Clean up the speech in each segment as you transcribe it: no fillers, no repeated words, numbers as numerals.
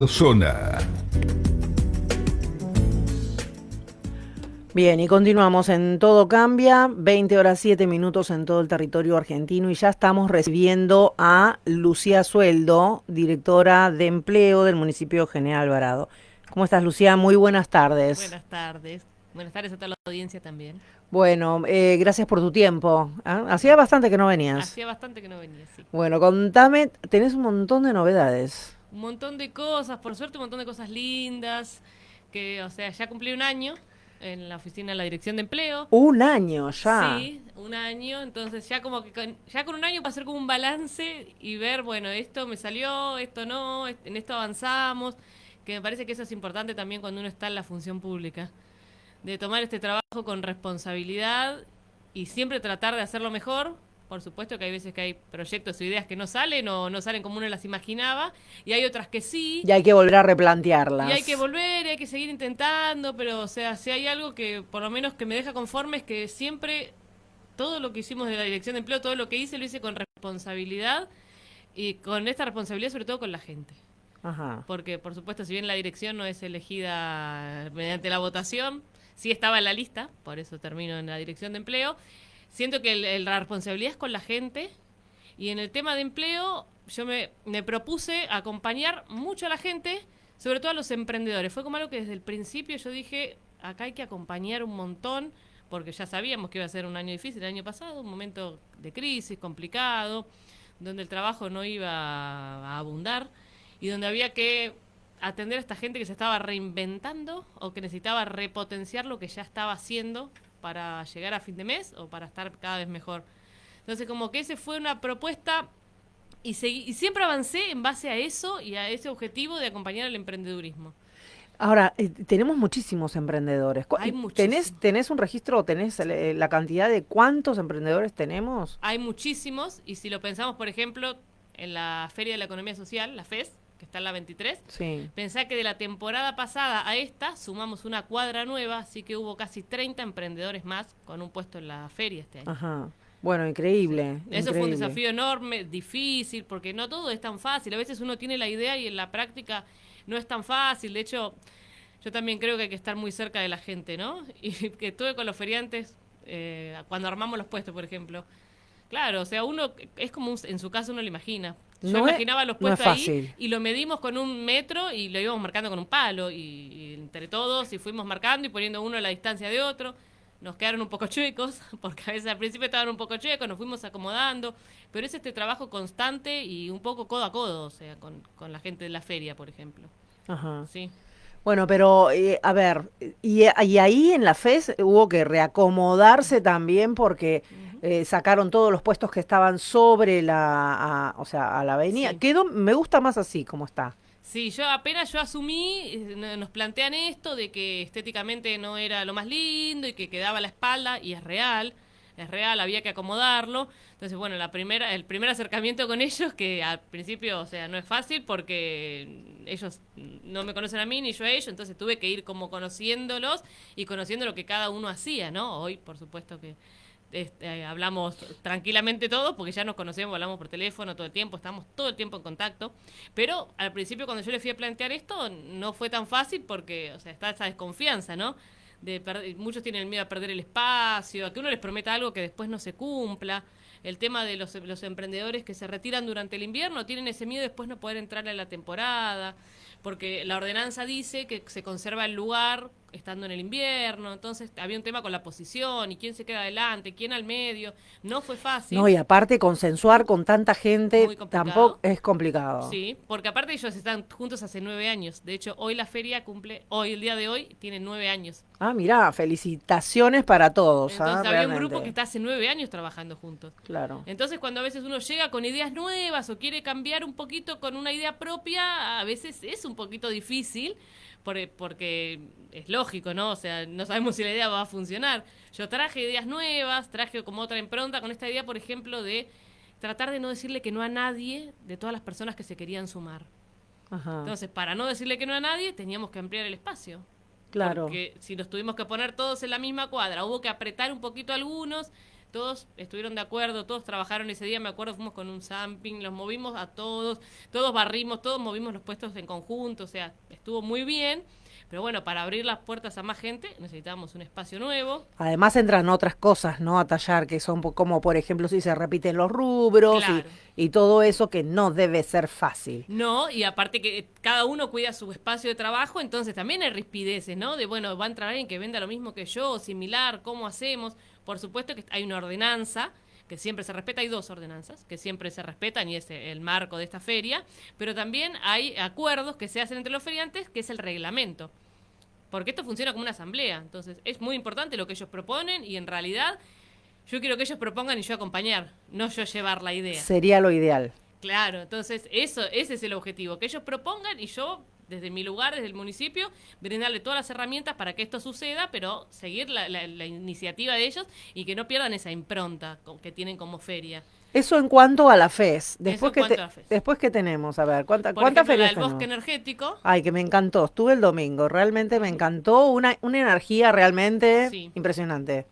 Zona. Bien, y continuamos en Todo Cambia, 20 horas 7 minutos en todo el territorio argentino y ya estamos recibiendo a Lucía Sueldo, directora de empleo del municipio de General Alvarado. ¿Cómo estás, Lucía? Muy buenas tardes. Buenas tardes. Buenas tardes a toda la audiencia también. Bueno, gracias por tu tiempo. ¿Ah? Hacía bastante que no venías. Hacía bastante que no venía, sí. Bueno, contame, tenés un montón de novedades. Un montón de cosas, por suerte un montón de cosas lindas, que, o sea, ya cumplí un año en la oficina de la Dirección de Empleo. Un año ya. Sí, un año, entonces ya como que ya con un año para hacer como un balance y ver, bueno, esto me salió, esto no, en esto avanzamos, que me parece que eso es importante también cuando uno está en la función pública, de tomar este trabajo con responsabilidad y siempre tratar de hacerlo mejor. Por supuesto que hay veces que hay proyectos o ideas que no salen o no salen como uno las imaginaba, y hay otras que sí, Y hay que volver a y hay que replantearlas. volver, y hay que seguir intentando, pero o sea, si hay algo que por lo menos que me deja conforme es que siempre todo lo que hicimos de la Dirección de Empleo, todo lo que hice, lo hice con responsabilidad y con esta responsabilidad sobre todo con la gente. Ajá. Porque, por supuesto, si bien la dirección no es elegida mediante la votación, sí estaba en la lista, por eso termino en la Dirección de Empleo, siento que la responsabilidad es con la gente y en el tema de empleo yo me propuse acompañar mucho a la gente, sobre todo a los emprendedores. Fue como algo que desde el principio yo dije, acá hay que acompañar un montón, porque ya sabíamos que iba a ser un año difícil el año pasado, un momento de crisis complicado, donde el trabajo no iba a abundar y donde había que atender a esta gente que se estaba reinventando o que necesitaba repotenciar lo que ya estaba haciendo para llegar a fin de mes o para estar cada vez mejor. Entonces, como que ese fue una propuesta y siempre avancé en base a eso y a ese objetivo de acompañar al emprendedurismo. Ahora, tenemos muchísimos emprendedores. Hay ¿Tenés, muchísimos. tenés un registro o tenés la cantidad de cuántos emprendedores tenemos? Hay muchísimos y si lo pensamos, por ejemplo, en la Feria de la Economía Social, la FES, que está en la 23, Sí. pensá que de la temporada pasada a esta sumamos una cuadra nueva, así que hubo casi 30 emprendedores más con un puesto en la feria este año. Ajá. Bueno, Sí. increíble, Eso fue un increíble. desafío enorme, difícil, porque no todo es tan fácil. A veces uno tiene la idea y en la práctica no es tan fácil. De hecho, yo también creo que hay que estar muy cerca de la gente, ¿no? Y que estuve con los feriantes cuando armamos los puestos, por ejemplo. Claro, o sea, uno es como en su caso uno lo imagina. Yo No es, imaginaba los no es puestos ahí fácil. y lo medimos con un metro y lo íbamos marcando con un palo y entre todos y fuimos marcando y poniendo uno a la distancia de otro. Nos quedaron un poco chuecos, porque a veces al principio estaban un poco chuecos, nos fuimos acomodando, pero es este trabajo constante y un poco codo a codo, o sea, con la gente de la feria, por ejemplo. Ajá. Sí. Bueno, pero a ver, y ahí en la FES hubo que reacomodarse también porque Ujú. sacaron todos los puestos que estaban sobre o sea, a la avenida. Sí. Me gusta más así como está. Sí, yo apenas yo asumí, nos plantean esto de que estéticamente no era lo más lindo y que quedaba a la espalda, y es real, había que acomodarlo. Entonces, bueno, el primer acercamiento con ellos, que al principio, o sea, no es fácil porque ellos no me conocen a mí ni yo a ellos, entonces tuve que ir como conociéndolos y conociendo lo que cada uno hacía, ¿no? Hoy, por supuesto que hablamos tranquilamente todos porque ya nos conocemos, hablamos por teléfono todo el tiempo, estamos todo el tiempo en contacto. Pero al principio cuando yo les fui a plantear esto no fue tan fácil porque, o sea, está esa desconfianza, ¿no? Muchos tienen el miedo a perder el espacio, a que uno les prometa algo que después no se cumpla. El tema de los emprendedores que se retiran durante el invierno tienen ese miedo de después no poder entrar en la temporada, porque la ordenanza dice que se conserva el lugar estando en el invierno, entonces había un tema con la posición y quién se queda adelante, quién al medio, no fue No, fácil, y aparte consensuar con tanta gente muy tampoco complicado. es complicado. Sí, porque aparte ellos están juntos hace 9 años. De hecho, hoy la feria cumple, hoy, el día de hoy, tiene 9 años. Ah, mirá, felicitaciones para todos, ¿ah? Entonces había un grupo que Realmente. está hace 9 años trabajando juntos. Claro. Entonces cuando a veces uno llega con ideas nuevas o quiere cambiar un poquito con una idea propia, a veces es un poquito difícil porque es lógico, ¿no? O sea, no sabemos si la idea va a funcionar. Yo traje ideas nuevas, traje como otra impronta con esta idea, por ejemplo, de tratar de no decirle que no a nadie de todas las personas que se querían sumar. Ajá. Entonces, para no decirle que no a nadie, teníamos que ampliar el espacio. Claro. Porque si nos tuvimos que poner todos en la misma cuadra, hubo que apretar un poquito algunos, todos estuvieron de acuerdo, todos trabajaron ese día, me acuerdo, fuimos con un zamping, los movimos a todos barrimos, todos movimos los puestos en conjunto, o sea, estuvo muy bien. Pero bueno, para abrir las puertas a más gente necesitábamos un espacio nuevo. Además entran otras cosas, ¿no? A tallar, que son como, por ejemplo, si se repiten los rubros Claro. y todo eso que no debe ser fácil. No, y aparte que cada uno cuida su espacio de trabajo, entonces también hay rispideces, ¿no? De, bueno, va a entrar alguien que venda lo mismo que yo, similar, ¿cómo hacemos? Por supuesto que hay una ordenanza que siempre se respeta, hay 2 ordenanzas que siempre se respetan y es el marco de esta feria, pero también hay acuerdos que se hacen entre los feriantes, que es el reglamento, porque esto funciona como una asamblea, entonces es muy importante lo que ellos proponen y en realidad yo quiero que ellos propongan y yo acompañar, no yo llevar la idea. Sería lo ideal. Claro, entonces ese es el objetivo, que ellos propongan y yo, desde mi lugar, desde el municipio, brindarle todas las herramientas para que esto suceda, pero seguir la iniciativa de ellos y que no pierdan esa impronta que tienen como feria. Eso en cuanto a la FES. Eso en cuanto a la FES. Después, ¿qué tenemos? A ver, Por ¿cuántas ejemplo, ferias el bosque tenemos? energético. Ay, que me encantó. Estuve el domingo. Realmente me encantó. Una energía realmente Sí. impresionante.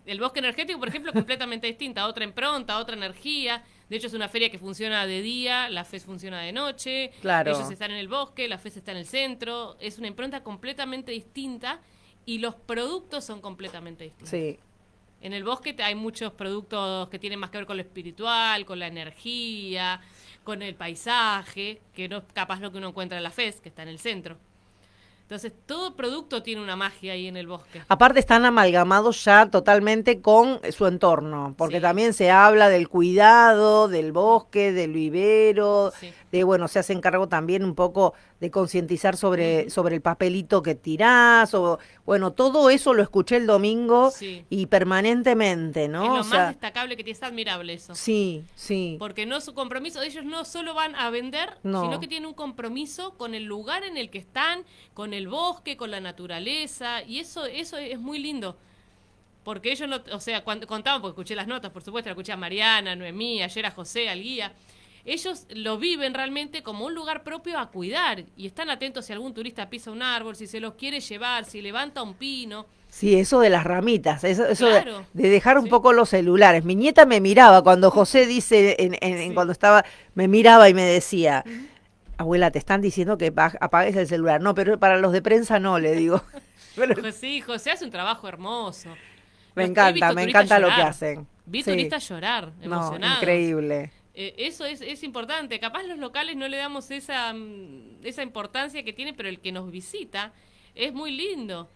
El bosque energético, por ejemplo, completamente distinta, otra impronta, otra energía. De hecho, es una feria que funciona de día, la FES funciona de noche. Claro. Ellos están en el bosque, la FES está en el centro. Es una impronta completamente distinta y los productos son completamente distintos. Sí. En el bosque hay muchos productos que tienen más que ver con lo espiritual, con la energía, con el paisaje, que no es capaz lo que uno encuentra en la FES, que está en el centro. Entonces, todo producto tiene una magia ahí en el bosque. Aparte están amalgamados ya totalmente con su entorno, porque Sí. también se habla del cuidado, del bosque, del vivero, Sí. de bueno, se hacen cargo también un poco de concientizar sobre el papelito que tirás, o bueno, todo eso lo escuché el domingo Sí. y permanentemente, ¿no? Es lo O sea, más destacable que tiene, es admirable eso. sí, sí. Porque no su compromiso, ellos no solo van a vender, No. sino que tienen un compromiso con el lugar en el que están, con el bosque, con la naturaleza, y eso es muy lindo. Porque ellos no, o sea, cuando contaban, porque escuché las notas, por supuesto, la escuché a Mariana, a Noemí, ayer a José, al guía. Ellos lo viven realmente como un lugar propio a cuidar y están atentos si algún turista pisa un árbol, si se los quiere llevar, si levanta un pino. Sí, eso de las ramitas, eso Claro. de dejar un Sí. poco los celulares. Mi nieta me miraba cuando José dice, Sí. cuando estaba, me miraba y me decía, abuela, te están diciendo que apagues el celular. No, pero para los de prensa no, le digo. Pero Sí, José hace un trabajo hermoso. me He encanta, visto me turistas encanta lo que llorar. hacen. Vi Sí. turistas llorar, No, emocionados. increíble. Eso es importante. Capaz los locales no le damos esa importancia que tiene, pero el que nos visita es muy lindo.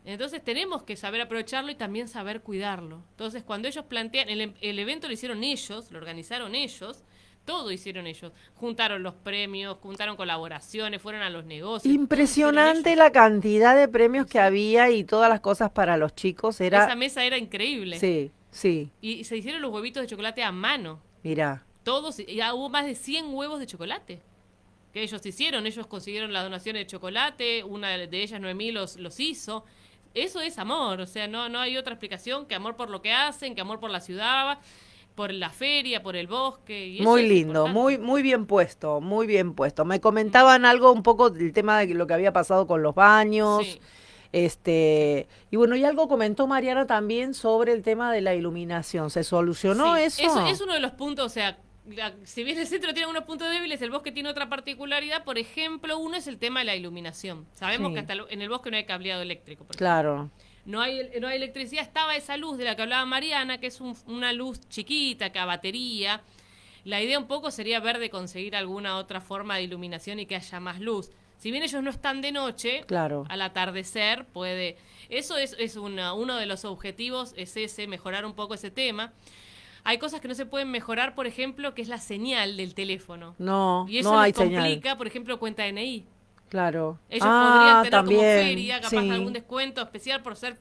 Entonces tenemos que saber aprovecharlo y también saber cuidarlo. Entonces cuando ellos plantean, el evento lo hicieron ellos, lo organizaron ellos, todo hicieron ellos. Juntaron los premios, juntaron colaboraciones, fueron a los negocios. todo Impresionante hicieron la cantidad de premios que había y todas las cosas para los chicos. ellos. Era, Esa mesa era increíble. sí, sí, Y se hicieron los huevitos de chocolate a mano. mira. Todos, ya hubo más de 100 huevos de chocolate que ellos hicieron, ellos consiguieron las donaciones de chocolate, una de ellas, Noemí, los hizo. Eso es amor, o sea, no hay otra explicación que amor por lo que hacen, que amor por la ciudad, por la feria, por el bosque. Y eso Muy es lindo, importante. muy bien puesto, muy bien puesto. Me comentaban algo un poco del tema de lo que había pasado con los baños. Sí. Y bueno, y algo comentó Mariana también sobre el tema de la iluminación. ¿Se solucionó Sí, eso? es uno de los puntos, o sea, si bien el centro tiene unos puntos débiles, el bosque tiene otra particularidad. Por ejemplo, uno es el tema de la iluminación. Sabemos Sí. que hasta en el bosque no hay cableado eléctrico. Por ejemplo. Claro. No hay electricidad, estaba esa luz de la que hablaba Mariana, que es una luz chiquita, que a batería. La idea un poco sería ver de conseguir alguna otra forma de iluminación y que haya más luz. Si bien ellos no están de noche, Claro. al atardecer puede... Eso es uno de los objetivos, es ese, mejorar un poco ese tema. Hay cosas que no se pueden mejorar, por ejemplo, que es la señal del teléfono. No, Y eso no hay les complica, señal. por ejemplo, cuenta DNI. Claro. Ellos podrían tener como también, feria, capaz sí. algún descuento especial por ser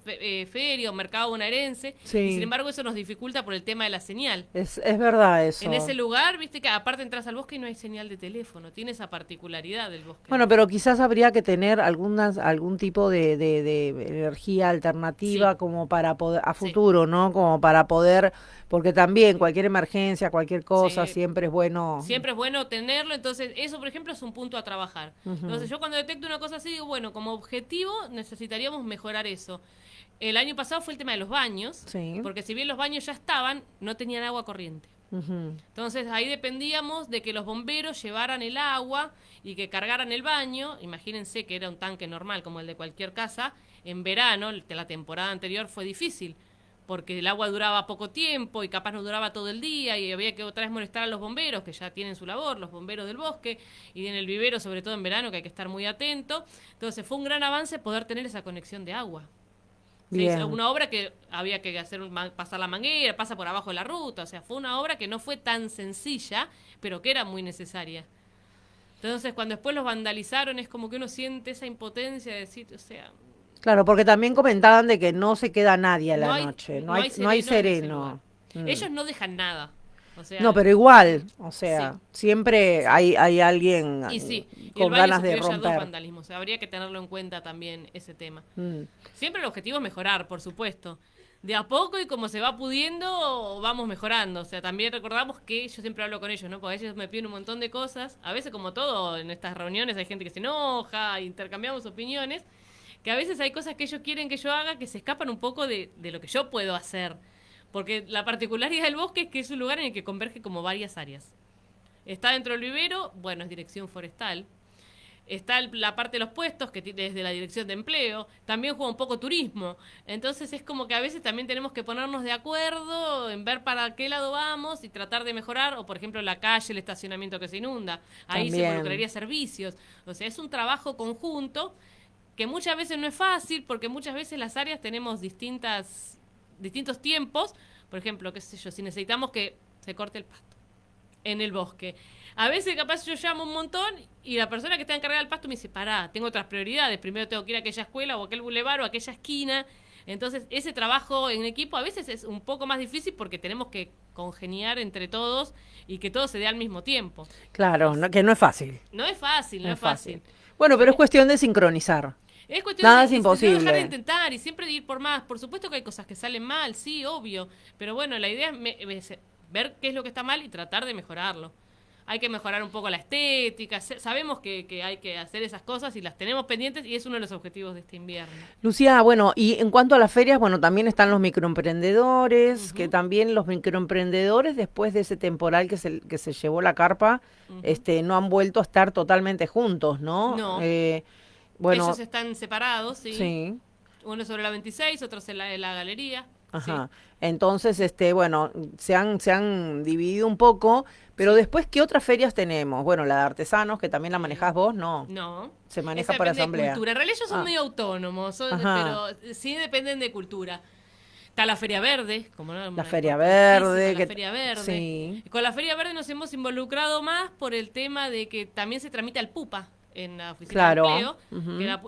feria o mercado bonaerense. Sí. Y sin embargo eso nos dificulta por el tema de la señal. Es verdad eso. En ese lugar, viste que aparte entras al bosque y no hay señal de teléfono. Tiene esa particularidad del bosque. Bueno, pero quizás habría que tener algún tipo de energía alternativa Sí. como para poder, a Sí. futuro, ¿no? Como para poder, porque también cualquier emergencia, cualquier cosa, Sí. siempre es bueno. Siempre es bueno tenerlo, entonces eso por ejemplo es un punto a trabajar. Entonces yo cuando detecto una cosa así digo, bueno, como objetivo necesitaríamos mejorar eso. El año pasado fue el tema de los baños, Sí. porque si bien los baños ya estaban, no tenían agua corriente. Ujú. Entonces ahí dependíamos de que los bomberos llevaran el agua y que cargaran el baño. Imagínense que era un tanque normal como el de cualquier casa. En verano, la temporada anterior fue difícil, porque el agua duraba poco tiempo y capaz no duraba todo el día y había que otra vez molestar a los bomberos, que ya tienen su labor, los bomberos del bosque, y en el vivero, sobre todo en verano, que hay que estar muy atento. Entonces fue un gran avance poder tener esa conexión de agua. Se hizo Bien. una obra que había que hacer pasar la manguera, pasa por abajo de la ruta, o sea, fue una obra que no fue tan sencilla, pero que era muy necesaria. Entonces, cuando después los vandalizaron, es como que uno siente esa impotencia de decir, o sea, Claro, porque también comentaban de que no se queda nadie a no la hay, noche, no hay no hay sereno en ese lugar. sereno. Ellos no dejan nada. O sea, No, pero igual, o sea, sí, siempre hay alguien y sí, y el con baño ganas de sufrió ya 2 romper. vandalismos, o sea, habría que tenerlo en cuenta también ese tema. Mm. Siempre el objetivo es mejorar, por supuesto. De a poco y como se va pudiendo, vamos mejorando. O sea, también recordamos que yo siempre hablo con ellos, ¿no? Porque ellos me piden un montón de cosas. A veces, como todo, en estas reuniones hay gente que se enoja, intercambiamos opiniones. Que a veces hay cosas que ellos quieren que yo haga que se escapan un poco de lo que yo puedo hacer. Porque la particularidad del bosque es que es un lugar en el que converge como varias áreas. Está dentro del vivero, bueno, es dirección forestal. Está la parte de los puestos, que desde la dirección de empleo. También juega un poco turismo. Entonces es como que a veces también tenemos que ponernos de acuerdo en ver para qué lado vamos y tratar de mejorar. O por ejemplo la calle, el estacionamiento que se inunda. Ahí se También. involucraría servicios. O sea, es un trabajo conjunto que muchas veces no es fácil porque muchas veces las áreas tenemos distintos tiempos. Por ejemplo, qué sé yo, si necesitamos que se corte el pasto en el bosque. A veces capaz yo llamo un montón y la persona que está encargada del pasto me dice, pará, tengo otras prioridades, primero tengo que ir a aquella escuela o aquel bulevar o aquella esquina. Entonces ese trabajo en equipo a veces es un poco más difícil porque tenemos que congeniar entre todos y que todo se dé al mismo tiempo. Claro, que no es fácil. No es fácil, no es fácil. Bueno, pero es cuestión de sincronizar. Es cuestión Nada de, es de no dejar de imposible. intentar y siempre de ir por más. Por supuesto que hay cosas que salen mal, sí, obvio. Pero bueno, la idea es ver qué es lo que está mal y tratar de mejorarlo. Hay que mejorar un poco la estética. Sabemos que hay que hacer esas cosas y las tenemos pendientes y es uno de los objetivos de este invierno. Lucía, bueno, y en cuanto a las ferias, bueno, también están los microemprendedores, que Ujú, también los microemprendedores, después de ese temporal que se llevó la carpa, ujú. no han vuelto a estar totalmente juntos, ¿no? No, Bueno, ellos están separados, sí. sí. Uno sobre la 26, otros en la galería. Sí, Ajá. Entonces, bueno, se han dividido un poco, pero sí, después, ¿qué otras ferias tenemos? Bueno, la de artesanos, que también la sí. manejás vos, no, No, se maneja esa por depende de asamblea. cultura. En realidad ellos son Ah, medio autónomos, ajá. pero sí dependen de cultura. Está la Feria Verde, como no, La una Feria importantísima, Verde, la Feria Verde. sí, Y con la Feria Verde nos hemos involucrado más por el tema de que también se tramita el PUPA en la Oficina de claro. Empleo, que Ujú. la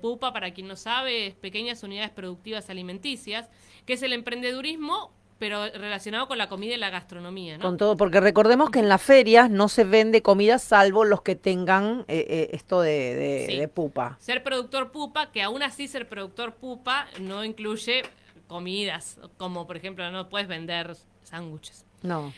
PUPA, para quien no sabe, es Pequeñas Unidades Productivas Alimenticias, que es el emprendedurismo, pero relacionado con la comida y la gastronomía, ¿no? Con todo, porque recordemos que en las ferias no se vende comida salvo los que tengan esto de Sí. pupa. Ser productor pupa, que aún así ser productor pupa no incluye comidas, como por ejemplo no puedes vender sándwiches. No,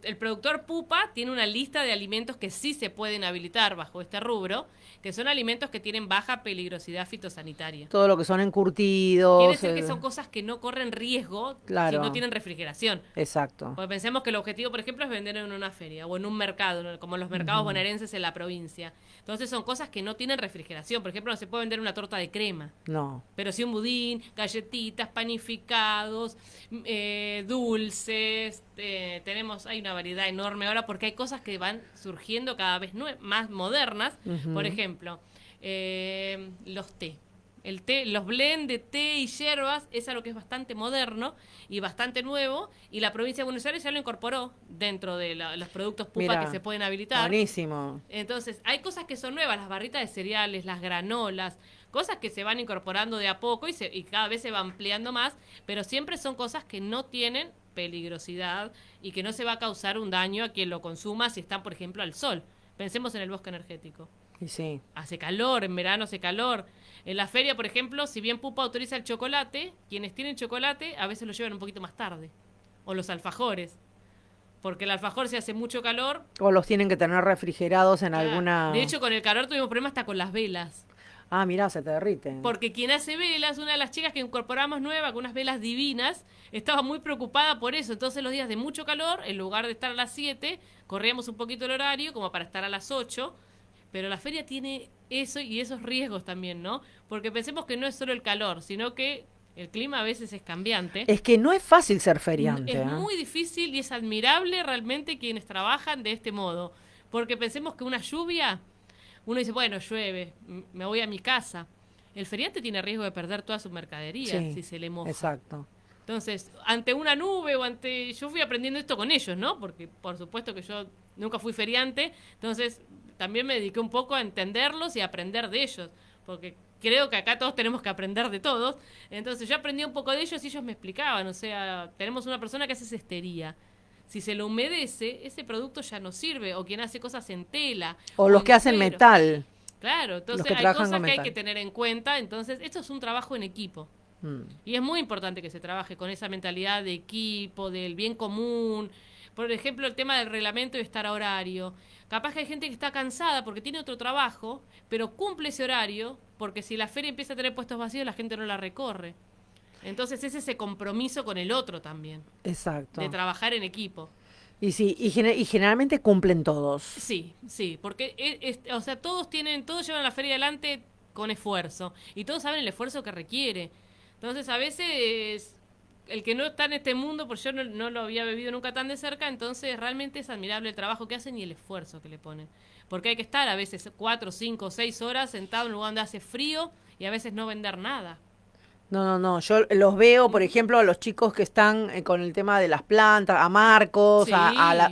El productor pupa tiene una lista de alimentos que sí se pueden habilitar bajo este rubro, que son alimentos que tienen baja peligrosidad fitosanitaria. todo lo que son Quiere encurtidos, decir que son cosas que no corren riesgo si no claro, tienen refrigeración. exacto. Porque pensemos que el objetivo, por ejemplo, es vender en una feria o en un mercado, ¿no? Como los mercados Ujú. bonaerenses en la provincia. Entonces son cosas que no tienen refrigeración. Por ejemplo, no se puede vender una torta de crema, No, pero sí un budín, galletitas, panificados, dulces. Hay una variedad enorme ahora porque hay cosas que van surgiendo cada vez más modernas. Por ujú, ejemplo, los té. El té, los blend de té y hierbas es algo que es bastante moderno y bastante nuevo y la provincia de Buenos Aires ya lo incorporó dentro de los productos pupa que mira, se pueden habilitar. buenísimo. Entonces, hay cosas que son nuevas, las barritas de cereales, las granolas, cosas que se van incorporando de a poco y cada vez se va ampliando más, pero siempre son cosas que no tienen peligrosidad y que no se va a causar un daño a quien lo consuma si están, por ejemplo, al sol. Pensemos en el bosque energético. Y sí, Hace calor, en verano hace calor. En la feria, por ejemplo, si bien Pupa autoriza el chocolate, quienes tienen chocolate a veces lo llevan un poquito más tarde. O los alfajores. porque el alfajor si hace mucho calor. O los tienen que tener refrigerados en Claro. alguna... De hecho, con el calor tuvimos problemas hasta con las velas. Ah, mirá, se te derriten. Porque quien hace velas, una de las chicas que incorporamos nueva, con unas velas divinas, estaba muy preocupada por eso. Entonces los días de mucho calor, en lugar de estar a las 7, corríamos un poquito el horario como para estar a las 8. Pero la feria tiene eso y esos riesgos también, ¿no? Porque pensemos que no es solo el calor, sino que el clima a veces es cambiante. Es que no es fácil ser feriante. Es muy difícil y es admirable realmente quienes trabajan de este modo. Porque pensemos que una lluvia, uno dice, bueno, llueve, me voy a mi casa. El feriante tiene riesgo de perder toda su mercadería Sí, si se le moja. exacto. Entonces, ante una nube o ante... Yo fui aprendiendo esto con ellos, ¿no? Porque por supuesto que yo nunca fui feriante, entonces también me dediqué un poco a entenderlos y a aprender de ellos. Porque creo que acá todos tenemos que aprender de todos. Entonces yo aprendí un poco de ellos y ellos me explicaban. O sea, tenemos una persona que hace cestería. Si se lo humedece, ese producto ya no sirve. O quien hace cosas en tela. O los en que hacen cuero. metal. Claro, entonces que hay trabajan cosas con que hay metal. que tener en cuenta. Entonces, esto es un trabajo en equipo. Y es muy importante que se trabaje con esa mentalidad de equipo, del bien común. Por ejemplo, el tema del reglamento y estar a horario. Capaz que hay gente que está cansada porque tiene otro trabajo, pero cumple ese horario, porque si la feria empieza a tener puestos vacíos, la gente no la recorre. Entonces es ese compromiso con el otro también, Exacto. de trabajar en equipo. Y sí, y generalmente cumplen todos. Sí, sí, porque o sea, todos llevan la feria adelante con esfuerzo y todos saben el esfuerzo que requiere. Entonces, a veces el que no está en este mundo, porque yo no lo había vivido nunca tan de cerca, entonces realmente es admirable el trabajo que hacen y el esfuerzo que le ponen. Porque hay que estar a veces 4, 5, 6 horas sentado en un lugar donde hace frío y a veces no vender nada. No. Yo los veo, por ejemplo, a los chicos que están con el tema de las plantas, a Marcos, Sí.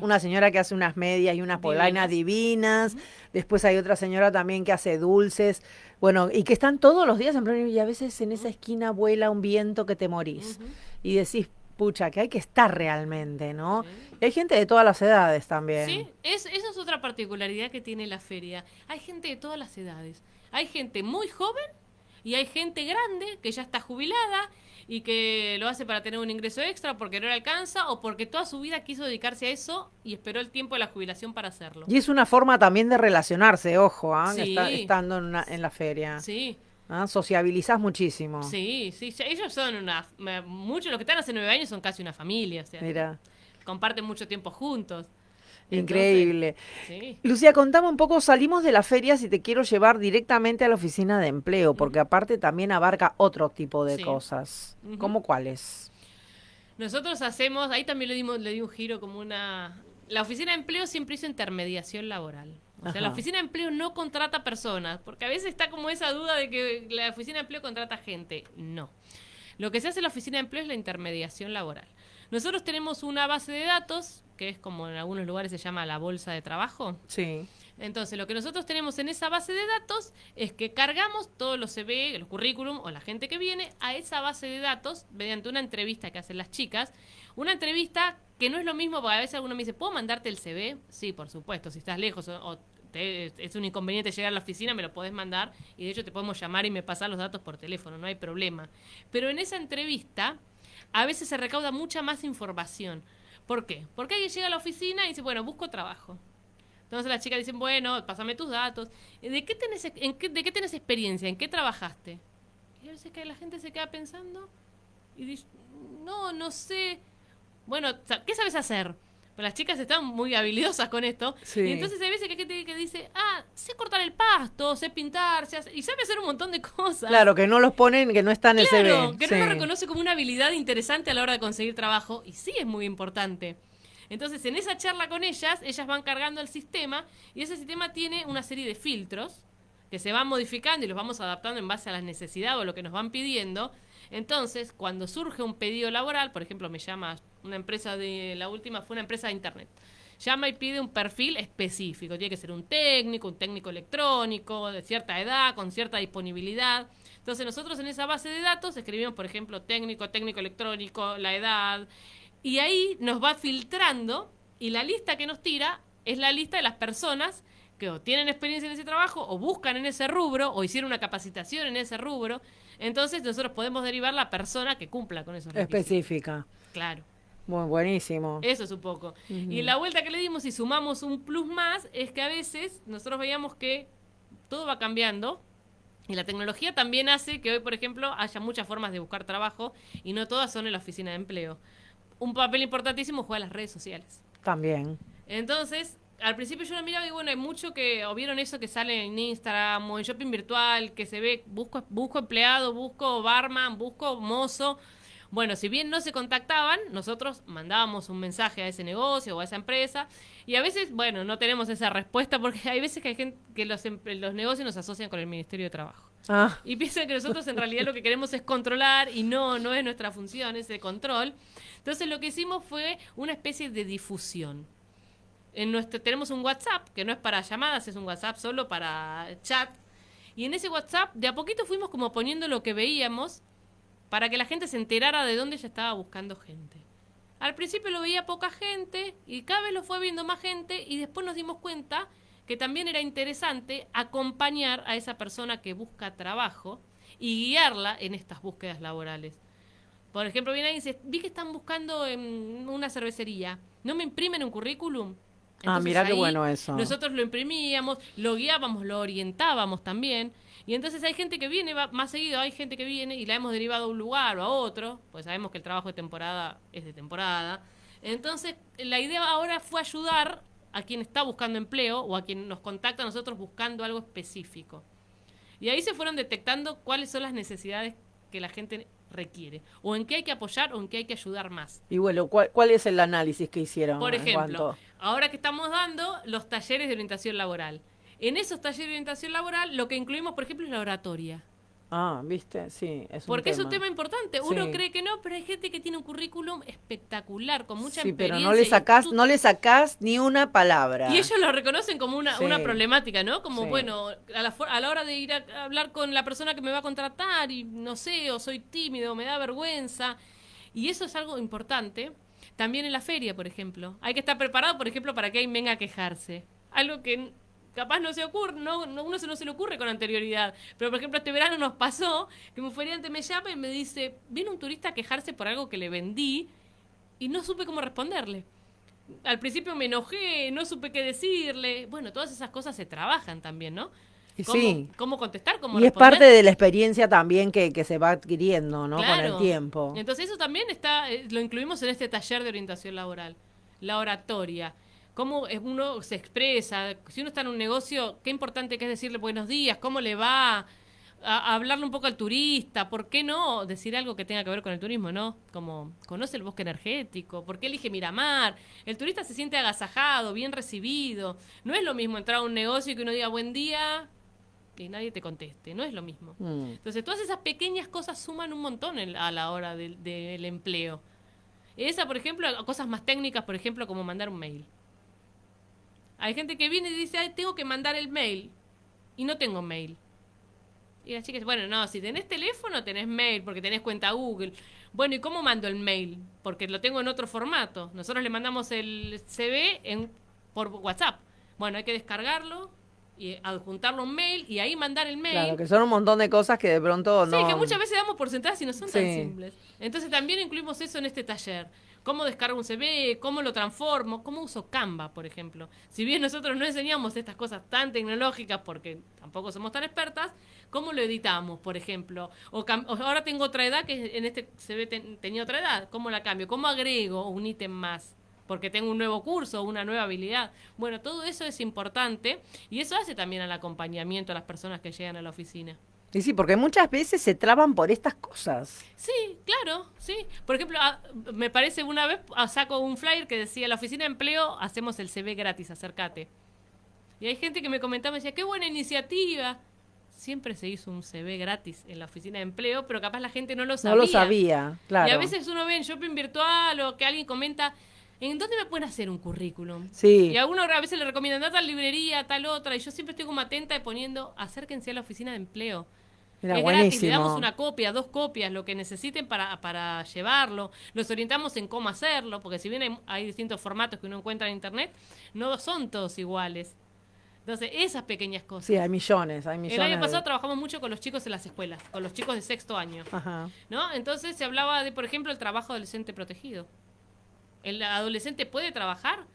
una señora que hace unas medias y unas polainas divinas. Después hay otra señora también que hace dulces. Bueno, y que están todos los días en pleno, y a veces en esa esquina vuela un viento que te morís. Y decís, pucha, que hay que estar realmente, ¿no? Sí. Y hay gente de todas las edades también. Sí, esa es otra particularidad que tiene la feria. Hay gente de todas las edades. Hay gente muy joven y hay gente grande que ya está jubilada y que lo hace para tener un ingreso extra porque no le alcanza o porque toda su vida quiso dedicarse a eso y esperó el tiempo de la jubilación para hacerlo. Y es una forma también de relacionarse, ojo, Sí. estando en la feria. Sí, Sociabilizás muchísimo. sí. Ellos son muchos de los que están hace 9 años son casi una familia, o sea, Mira, comparten mucho tiempo juntos. increíble. Entonces, sí. Lucía, contame un poco, salimos de la feria si te quiero llevar directamente a la oficina de empleo, porque aparte también abarca otro tipo de Sí. cosas. Ujú. ¿Cómo cuáles? Nosotros hacemos, ahí también le di un giro como una... La oficina de empleo siempre hizo intermediación laboral. O sea, la Ajá. oficina de empleo no contrata personas, porque a veces está como esa duda de que la oficina de empleo contrata gente. No. Lo que se hace en la oficina de empleo es la intermediación laboral. Nosotros tenemos una base de datos, que es como en algunos lugares se llama la bolsa de trabajo. Sí. Entonces, lo que nosotros tenemos en esa base de datos es que cargamos todos los CV, los currículum o la gente que viene a esa base de datos mediante una entrevista que hacen las chicas. Una entrevista que no es lo mismo, porque a veces alguno me dice, ¿puedo mandarte el CV? Sí, por supuesto, si estás lejos es un inconveniente llegar a la oficina, me lo podés mandar y de hecho te podemos llamar y me pasar los datos por teléfono, no hay problema. Pero en esa entrevista a veces se recauda mucha más información. ¿Por qué? Porque alguien llega a la oficina y dice, bueno, busco trabajo. Entonces las chicas dicen, bueno, pásame tus datos. ¿De qué tenés experiencia? ¿En qué trabajaste? Y a veces que la gente se queda pensando y dice, no sé. Bueno, ¿qué sabes hacer? Pues las chicas están muy habilidosas con esto. Sí. Y entonces hay veces que hay gente que dice, sé cortar el pasto, sé pintar, y sabe hacer un montón de cosas. Claro, que no los ponen, que no están en el Claro, CV. que Sí. no lo reconoce como una habilidad interesante a la hora de conseguir trabajo. Y sí es muy importante. Entonces, en esa charla con ellas van cargando el sistema y ese sistema tiene una serie de filtros que se van modificando y los vamos adaptando en base a las necesidades o lo que nos van pidiendo. Entonces, cuando surge un pedido laboral, por ejemplo, me llama una empresa la última fue una empresa de internet. Llama y pide un perfil específico. Tiene que ser un técnico electrónico, de cierta edad, con cierta disponibilidad. Entonces, nosotros en esa base de datos escribimos, por ejemplo, técnico electrónico, la edad. Y ahí nos va filtrando y la lista que nos tira es la lista de las personas que o tienen experiencia en ese trabajo o buscan en ese rubro o hicieron una capacitación en ese rubro. Entonces nosotros podemos derivar la persona que cumpla con esos requisitos. Específica. Claro. Muy buenísimo. Eso es un poco. Y la vuelta que le dimos y sumamos un plus más es que a veces nosotros veíamos que todo va cambiando y la tecnología también hace que hoy, por ejemplo, haya muchas formas de buscar trabajo y no todas son en la oficina de empleo. Un papel importantísimo juega las redes sociales. También. Entonces, al principio yo lo miraba y bueno, hay mucho que, o vieron eso que sale en Instagram o en shopping virtual, que se ve, busco empleado, busco barman, busco mozo. Bueno, si bien no se contactaban, nosotros mandábamos un mensaje a ese negocio o a esa empresa y a veces, bueno, no tenemos esa respuesta porque hay veces que hay gente que los negocios nos asocian con el Ministerio de Trabajo. Ah, Y piensan que nosotros en realidad lo que queremos es controlar y no es nuestra función, es el control. Entonces lo que hicimos fue una especie de difusión. Tenemos un WhatsApp, que no es para llamadas, es un WhatsApp solo para chat. Y en ese WhatsApp de a poquito fuimos como poniendo lo que veíamos para que la gente se enterara de dónde ella estaba buscando gente. Al principio lo veía poca gente y cada vez lo fue viendo más gente y después nos dimos cuenta que también era interesante acompañar a esa persona que busca trabajo y guiarla en estas búsquedas laborales. Por ejemplo, viene alguien y dice, vi que están buscando en una cervecería, ¿no me imprimen un currículum? Entonces, mirá qué ahí bueno eso. nosotros lo imprimíamos, lo guiábamos, lo orientábamos también. Y entonces hay gente que viene, más seguido hay gente que viene y la hemos derivado a un lugar o a otro, pues sabemos que el trabajo de temporada es de temporada. Entonces, la idea ahora fue ayudar a quien está buscando empleo o a quien nos contacta a nosotros buscando algo específico. Y ahí se fueron detectando cuáles son las necesidades que la gente requiere, o en qué hay que apoyar o en qué hay que ayudar más. Y bueno, ¿cuál es el análisis que hicieron? Por en ejemplo, cuanto... ahora que estamos dando los talleres de orientación laboral. En esos talleres de orientación laboral lo que incluimos, por ejemplo, es la oratoria. Ah, ¿viste? Sí, es un Porque tema. es un tema importante. Uno Sí. cree que no, pero hay gente que tiene un currículum espectacular, con mucha Sí, pero experiencia. no le sacás ni una palabra. Y ellos lo reconocen como una Sí. problemática, ¿no? Como, Sí. bueno, a la hora de ir a hablar con la persona que me va a contratar y no sé, o soy tímido, o me da vergüenza. Y eso es algo importante. También en la feria, por ejemplo. Hay que estar preparado, por ejemplo, para que alguien venga a quejarse. Algo que capaz no se ocurre, uno no se le ocurre con anterioridad. Pero, por ejemplo, este verano nos pasó que un feriante me llama y me dice, viene un turista a quejarse por algo que le vendí y no supe cómo responderle. Al principio me enojé, no supe qué decirle. Bueno, todas esas cosas se trabajan también, ¿no? Y ¿Cómo, sí. cómo contestar, cómo Y es responder? parte de la experiencia también que se va adquiriendo, ¿no? Con el tiempo. Entonces eso también lo incluimos en este taller de orientación laboral. La oratoria. Cómo uno se expresa. Si uno está en un negocio, qué importante que es decirle buenos días, cómo le va, a hablarle un poco al turista. ¿Por qué no decir algo que tenga que ver con el turismo, no? Como, conoce el bosque energético, ¿por qué elige Miramar? El turista se siente agasajado, bien recibido. No es lo mismo entrar a un negocio y que uno diga buen día y nadie te conteste, no es lo mismo. Entonces, todas esas pequeñas cosas suman un montón a la hora del empleo. Esa, por ejemplo, cosas más técnicas, por ejemplo, como mandar un mail. Hay gente que viene y dice, ay, tengo que mandar el mail, y no tengo mail. Y las chicas, bueno, no, si tenés teléfono, tenés mail, porque tenés cuenta Google. Bueno, ¿y cómo mando el mail? Porque lo tengo en otro formato. Nosotros le mandamos el CV por WhatsApp. Bueno, hay que descargarlo y adjuntarlo a un mail y ahí mandar el mail. Claro, que son un montón de cosas que de pronto no... Sí, que muchas veces damos por sentadas y no son tan Sí. simples. Entonces también incluimos eso en este taller. Cómo descargo un CV, cómo lo transformo, cómo uso Canva, por ejemplo. Si bien nosotros no enseñamos estas cosas tan tecnológicas porque tampoco somos tan expertas, ¿cómo lo editamos, por ejemplo? O ahora tengo otra edad que en este CV tenía otra edad. ¿Cómo la cambio? ¿Cómo agrego un ítem más? Porque tengo un nuevo curso, una nueva habilidad. Bueno, todo eso es importante y eso hace también al acompañamiento a las personas que llegan a la oficina. Y sí, porque muchas veces se traban por estas cosas. Sí, claro, sí. Por ejemplo, me parece una vez saco un flyer que decía, la oficina de empleo hacemos el CV gratis, acércate. Y hay gente que me comentaba, me decía, qué buena iniciativa. Siempre se hizo un CV gratis en la oficina de empleo, pero capaz la gente no lo sabía. No lo sabía, claro. Y a veces uno ve en shopping virtual o que alguien comenta, ¿en dónde me pueden hacer un currículum? Sí. Y a uno a veces le recomiendan a tal librería, a tal otra, y yo siempre estoy como atenta y poniendo, acérquense a la oficina de empleo. Era Es buenísimo. gratis, le damos una copia, 2 copias, lo que necesiten para llevarlo. Los orientamos en cómo hacerlo, porque si bien hay distintos formatos que uno encuentra en internet, no son todos iguales. Entonces, esas pequeñas cosas. Sí, hay millones, hay millones. El año pasado trabajamos mucho con los chicos en las escuelas, con los chicos de 6º año. Ajá. ¿No? Entonces se hablaba de, por ejemplo, el trabajo del docente protegido. ¿El adolescente puede trabajar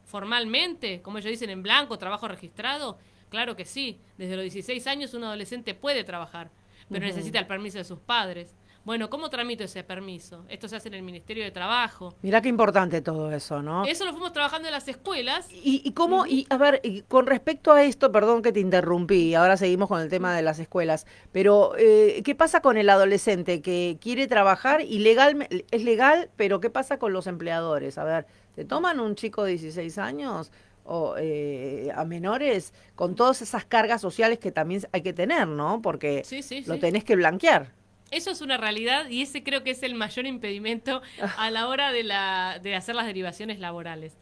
formalmente, como ellos dicen, en blanco, trabajo registrado? Claro que sí. Desde los 16 años un adolescente puede trabajar, pero necesita el permiso de sus padres. Bueno, ¿cómo tramito ese permiso? Esto se hace en el Ministerio de Trabajo. Mirá qué importante todo eso, ¿no? Eso lo fuimos trabajando en las escuelas. Y cómo, y a ver, y con respecto a esto, perdón que te interrumpí, ahora seguimos con el tema de las escuelas, pero ¿qué pasa con el adolescente que quiere trabajar y es legal, pero qué pasa con los empleadores? A ver, ¿te toman un chico de 16 años o a menores con todas esas cargas sociales que también hay que tener, ¿no? Porque Sí, sí, lo sí. tenés que blanquear. Eso es una realidad y ese creo que es el mayor impedimento a la hora de hacer las derivaciones laborales.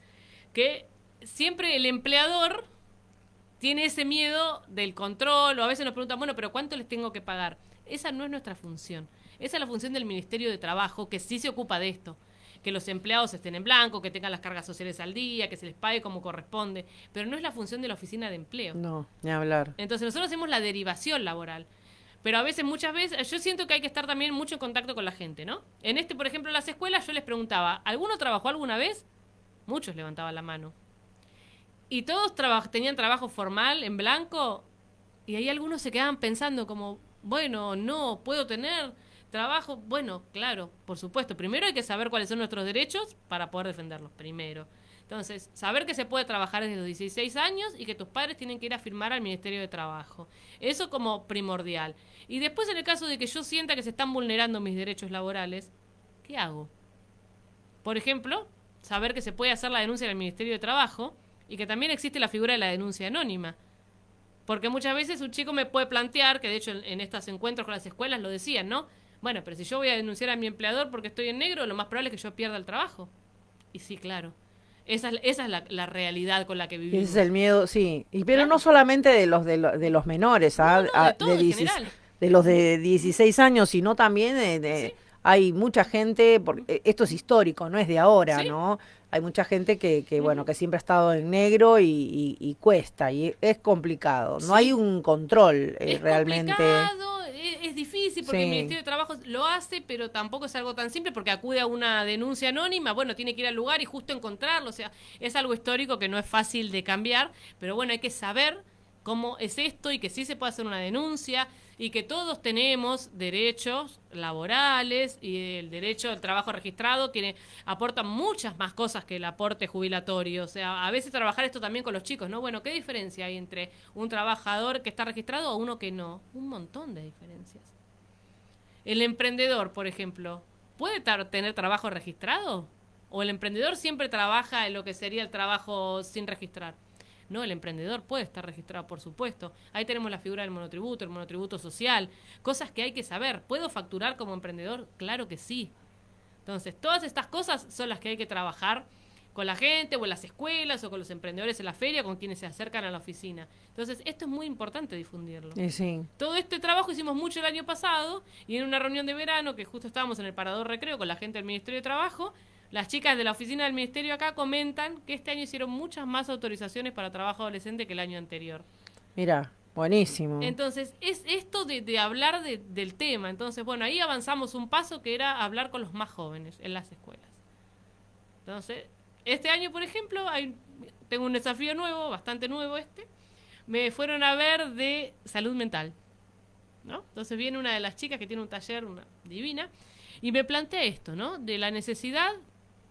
Que siempre el empleador tiene ese miedo del control, o a veces nos preguntan, bueno, pero ¿cuánto les tengo que pagar? Esa no es nuestra función. Esa es la función del Ministerio de Trabajo, que sí se ocupa de esto. Que los empleados estén en blanco, que tengan las cargas sociales al día, que se les pague como corresponde. Pero no es la función de la oficina de empleo. No, ni hablar. Entonces nosotros hacemos la derivación laboral. Pero a veces, muchas veces, yo siento que hay que estar también mucho en contacto con la gente, ¿no? En por ejemplo, en las escuelas yo les preguntaba, ¿alguno trabajó alguna vez? Muchos levantaban la mano. Y todos tenían trabajo formal, en blanco, y ahí algunos se quedaban pensando como, bueno, no, puedo tener trabajo. Bueno, claro, por supuesto. Primero hay que saber cuáles son nuestros derechos para poder defenderlos, primero. Entonces, saber que se puede trabajar desde los 16 años y que tus padres tienen que ir a firmar al Ministerio de Trabajo. Eso como primordial. Y después, en el caso de que yo sienta que se están vulnerando mis derechos laborales, ¿qué hago? Por ejemplo, saber que se puede hacer la denuncia en el Ministerio de Trabajo y que también existe la figura de la denuncia anónima. Porque muchas veces un chico me puede plantear, que de hecho en estos encuentros con las escuelas lo decían, ¿no? Bueno, pero si yo voy a denunciar a mi empleador porque estoy en negro, lo más probable es que yo pierda el trabajo. Y sí, claro. Esa es la realidad con la que vivimos. Ese es el miedo, sí. Pero Claro. no solamente de los menores, ¿ah? No, de todo en general. De los de 16 años, sino también Sí, hay mucha gente, porque esto es histórico, no es de ahora, sí. ¿no? Hay mucha gente bueno, que siempre ha estado en negro y cuesta, y es complicado. No hay Sí. un control Es realmente. complicado, es difícil porque el Sí. Ministerio de Trabajo lo hace, pero tampoco es algo tan simple porque acude a una denuncia anónima, bueno, tiene que ir al lugar y justo encontrarlo, o sea, es algo histórico que no es fácil de cambiar, pero bueno, hay que saber cómo es esto y que sí se puede hacer una denuncia y que todos tenemos derechos laborales y el derecho al trabajo registrado aporta muchas más cosas que el aporte jubilatorio. O sea, a veces trabajar esto también con los chicos, ¿no? Bueno, ¿qué diferencia hay entre un trabajador que está registrado o uno que no? Un montón de diferencias. El emprendedor, por ejemplo, ¿puede tener trabajo registrado? ¿O el emprendedor siempre trabaja en lo que sería el trabajo sin registrar? No, el emprendedor puede estar registrado, por supuesto. Ahí tenemos la figura del monotributo, el monotributo social, cosas que hay que saber. ¿Puedo facturar como emprendedor? Claro que sí. Entonces, todas estas cosas son las que hay que trabajar con la gente o en las escuelas o con los emprendedores en la feria, con quienes se acercan a la oficina. Entonces, esto es muy importante difundirlo. Sí. Todo este trabajo hicimos mucho el año pasado y en una reunión de verano que justo estábamos en el Parador Recreo con la gente del Ministerio de Trabajo, las chicas de la oficina del Ministerio acá comentan que este año hicieron muchas más autorizaciones para trabajo adolescente que el año anterior. Mira, buenísimo. Entonces, es esto de hablar del tema. Entonces, bueno, ahí avanzamos un paso que era hablar con los más jóvenes en las escuelas. Entonces, este año, por ejemplo, tengo un desafío nuevo, bastante nuevo este. Me fueron a ver de salud mental, ¿no? Entonces viene una de las chicas que tiene un taller, una divina, y me plantea esto, ¿no? De la necesidad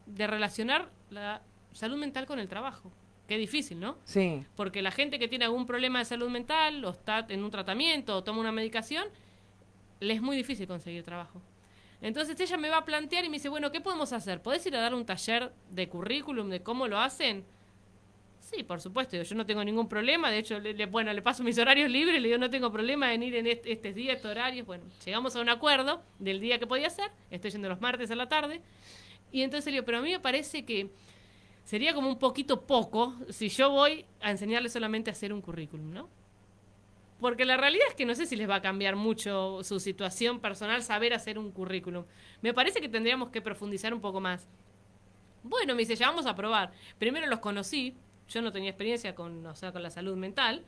de relacionar la salud mental con el trabajo. Qué difícil, ¿no? Sí. Porque la gente que tiene algún problema de salud mental o está en un tratamiento o toma una medicación, le es muy difícil conseguir trabajo. Entonces ella me va a plantear y me dice, bueno, ¿qué podemos hacer? ¿Podés ir a dar un taller de currículum de cómo lo hacen? Sí, por supuesto, yo no tengo ningún problema, de hecho, le paso mis horarios libres, le digo, no tengo problema en ir en este día, estos horarios, bueno, llegamos a un acuerdo del día que podía ser, estoy yendo los martes a la tarde, y entonces le digo, pero a mí me parece que sería como un poquito poco si yo voy a enseñarles solamente a hacer un currículum, ¿no? Porque la realidad es que no sé si les va a cambiar mucho su situación personal saber hacer un currículum. Me parece que tendríamos que profundizar un poco más. Bueno, me dice, ya vamos a probar. Primero los conocí, yo no tenía experiencia con la salud mental.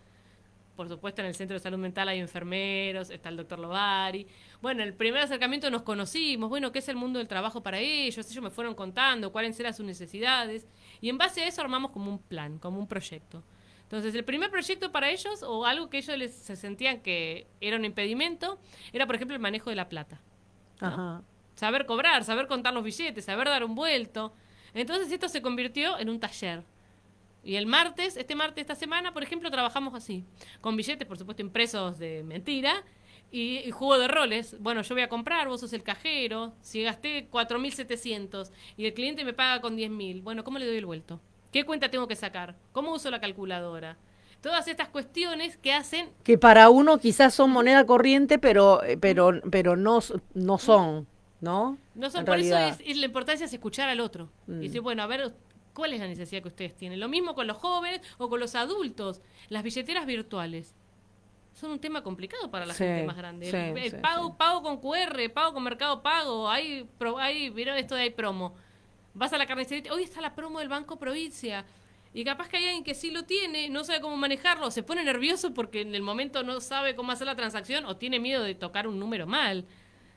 por supuesto en el Centro de Salud Mental hay enfermeros, está el doctor Lovari. Bueno, el primer acercamiento nos conocimos, bueno, ¿qué es el mundo del trabajo para ellos? Ellos me fueron contando cuáles eran sus necesidades y en base a eso armamos como un plan, como un proyecto. Entonces, el primer proyecto para ellos, o algo que ellos se sentían que era un impedimento, era, por ejemplo, el manejo de la plata, ¿no? Ajá. Saber cobrar, saber contar los billetes, saber dar un vuelto. Entonces, esto se convirtió en un taller. Y el martes, esta semana, por ejemplo, trabajamos así, con billetes, por supuesto, impresos de mentira, y juego de roles. Bueno, yo voy a comprar, vos sos el cajero, si gasté 4.700 y el cliente me paga con 10.000, bueno, ¿cómo le doy el vuelto? ¿Qué cuenta tengo que sacar? ¿Cómo uso la calculadora? Todas estas cuestiones que hacen... Que para uno quizás son moneda corriente, pero no son, ¿no? No son, En por eso realidad. la importancia es escuchar al otro. Y decir, bueno, a ver, ¿cuál es la necesidad que ustedes tienen? Lo mismo con los jóvenes o con los adultos. Las billeteras virtuales son un tema complicado para la Sí, gente más grande. sí, El sí, pago, sí. pago con QR, pago con Mercado Pago, ¿vieron esto de hay promo? Vas a la carnicería, hoy está la promo del Banco Provincia. Y capaz que hay alguien que sí lo tiene, no sabe cómo manejarlo, se pone nervioso porque en el momento no sabe cómo hacer la transacción o tiene miedo de tocar un número mal.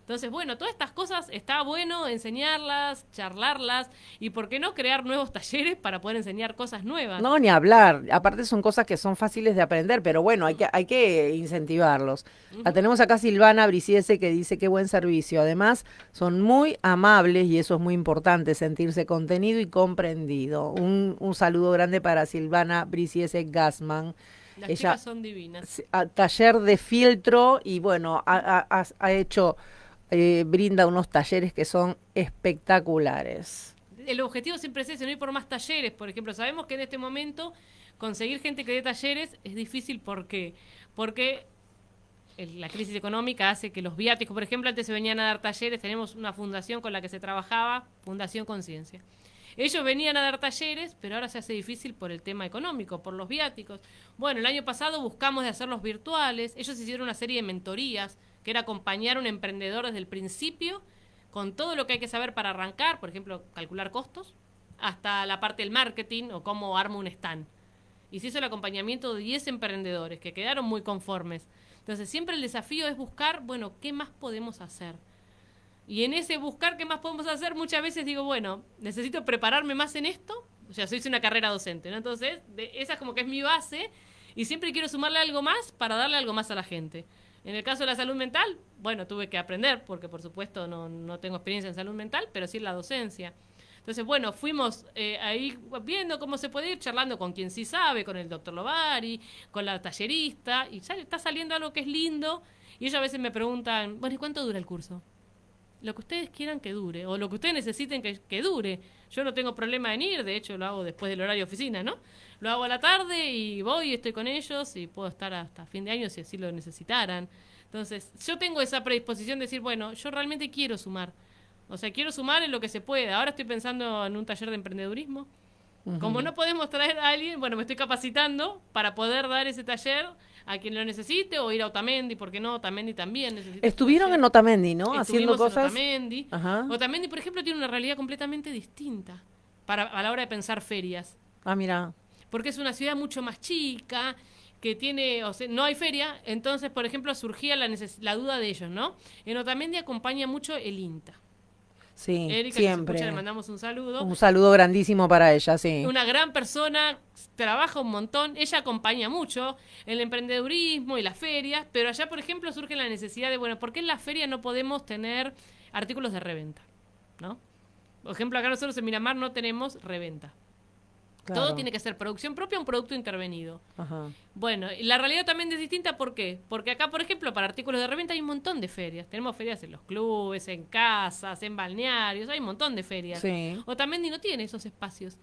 Entonces, bueno, todas estas cosas está bueno enseñarlas, charlarlas y, ¿por qué no crear nuevos talleres para poder enseñar cosas nuevas? No, ni hablar. Aparte son cosas que son fáciles de aprender, pero bueno, hay que incentivarlos. La Ujú. tenemos acá Silvana Briciese que dice qué buen servicio. Además, son muy amables y eso es muy importante, sentirse contenido y comprendido. Un saludo grande para Silvana Briciese Gassman. Las Ella, chicas son divinas. taller de filtro y bueno, ha hecho, brinda unos talleres que son espectaculares. El objetivo siempre es ese, no ir por más talleres. Por ejemplo, sabemos que en este momento conseguir gente que dé talleres es difícil. ¿Por qué? Porque la crisis económica hace que los viáticos, por ejemplo, antes se venían a dar talleres, tenemos una fundación con la que se trabajaba, Fundación Conciencia. Ellos venían a dar talleres, pero ahora se hace difícil por el tema económico, por los viáticos. Bueno, el año pasado buscamos de hacerlos virtuales, ellos hicieron una serie de mentorías, que era acompañar a un emprendedor desde el principio, con todo lo que hay que saber para arrancar, por ejemplo, calcular costos, hasta la parte del marketing o cómo armo un stand. Y se hizo el acompañamiento de 10 emprendedores que quedaron muy conformes. Entonces, siempre el desafío es buscar, bueno, ¿qué más podemos hacer? Y en ese buscar qué más podemos hacer, muchas veces digo, bueno, necesito prepararme más en esto. O sea, yo hice una carrera docente, ¿no? Entonces, esa es como que es mi base y siempre quiero sumarle algo más para darle algo más a la gente. En el caso de la salud mental, bueno, tuve que aprender, porque por supuesto no tengo experiencia en salud mental, pero sí en la docencia. Entonces, bueno, fuimos ahí viendo cómo se puede ir, charlando con quien sí sabe, con el doctor Lovari, con la tallerista, y está saliendo algo que es lindo. Y ellos a veces me preguntan, bueno, ¿y cuánto dura el curso? Lo que ustedes quieran que dure, o lo que ustedes necesiten que dure. Yo no tengo problema en ir, de hecho lo hago después del horario de oficina, ¿no? Lo hago a la tarde y voy, estoy con ellos y puedo estar hasta fin de año si así lo necesitaran. Entonces, yo tengo esa predisposición de decir, bueno, yo realmente quiero sumar. O sea, quiero sumar en lo que se puede. Ahora estoy pensando en un taller de emprendedurismo. Como no podemos traer a alguien, bueno, me estoy capacitando para poder dar ese taller a quien lo necesite o ir a Otamendi, porque no, Otamendi también necesita. Estuvieron en Otamendi, ¿no? Haciendo Estuvimos en cosas. Otamendi. Ajá. Otamendi, por ejemplo, tiene una realidad completamente distinta a la hora de pensar ferias. Ah, mira. Porque es una ciudad mucho más chica, que tiene, o sea, no hay feria, entonces, por ejemplo, surgía la duda de ellos, ¿no? En Otamendi acompaña mucho el INTA. Sí, Erika, que se escucha, le siempre. mandamos un saludo. Un saludo grandísimo para ella, sí. Una gran persona, trabaja un montón, ella acompaña mucho el emprendedurismo y las ferias, pero allá, por ejemplo, surge la necesidad de, bueno, ¿por qué en la feria no podemos tener artículos de reventa? ¿No? Por ejemplo, acá nosotros en Miramar no tenemos reventa. Claro. Todo tiene que ser producción propia o un producto intervenido. Ajá. Bueno, y la realidad también es distinta, ¿por qué? Porque acá, por ejemplo, para artículos de reventa hay un montón de ferias. Tenemos ferias en los clubes, en casas, en balnearios, hay un montón de ferias. Sí. Otamendi no tiene esos espacios.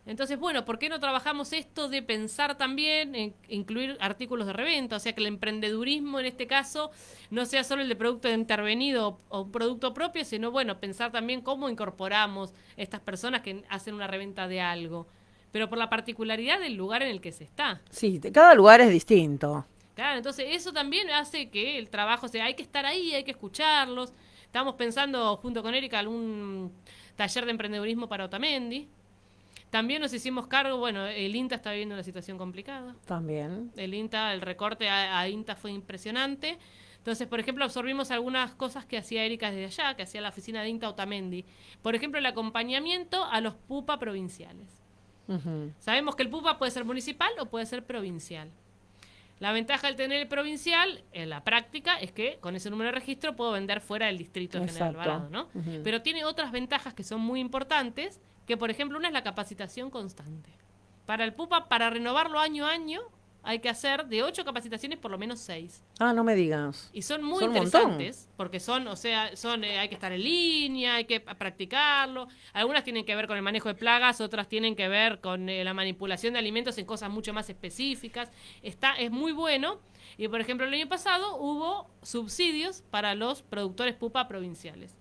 Entonces, bueno, ¿por qué no trabajamos esto de pensar también en incluir artículos de reventa? O sea, que el emprendedurismo en este caso no sea solo el de producto intervenido o un producto propio, sino, bueno, pensar también cómo incorporamos estas personas que hacen una reventa de algo, pero por la particularidad del lugar en el que se está. Sí, cada lugar es distinto. Claro, entonces eso también hace que el trabajo, o sea, hay que estar ahí, hay que escucharlos. Estamos pensando junto con Erika algún taller de emprendedurismo para Otamendi. También nos hicimos cargo, bueno, el INTA está viviendo una situación complicada. También. El INTA, el recorte a INTA fue impresionante. Entonces, por ejemplo, absorbimos algunas cosas que hacía Erika desde allá, que hacía la oficina de INTA Otamendi. Por ejemplo, el acompañamiento a los PUPA provinciales. Sabemos que el PUPA puede ser municipal o puede ser provincial. La ventaja del tener el provincial, en la práctica, es que con ese número de registro puedo vender fuera del distrito de General Alvarado, ¿no? Pero tiene otras ventajas que son muy importantes, que por ejemplo una es la capacitación constante. Para el PUPA, para renovarlo año a año, hay que hacer de 8 capacitaciones por lo menos 6. Ah, no me digas. Y son muy Son interesantes, porque hay que estar en línea, hay que practicarlo. Algunas tienen que ver con el manejo de plagas, otras tienen que ver con la manipulación de alimentos en cosas mucho más específicas. Es muy bueno. Y por ejemplo, el año pasado hubo subsidios para los productores PUPA provinciales.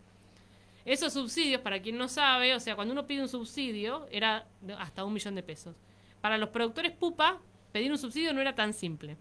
Esos subsidios, para quien no sabe, o sea, cuando uno pide un subsidio, era hasta 1 millón de pesos. Para los productores PUPA, pedir un subsidio no era tan simple.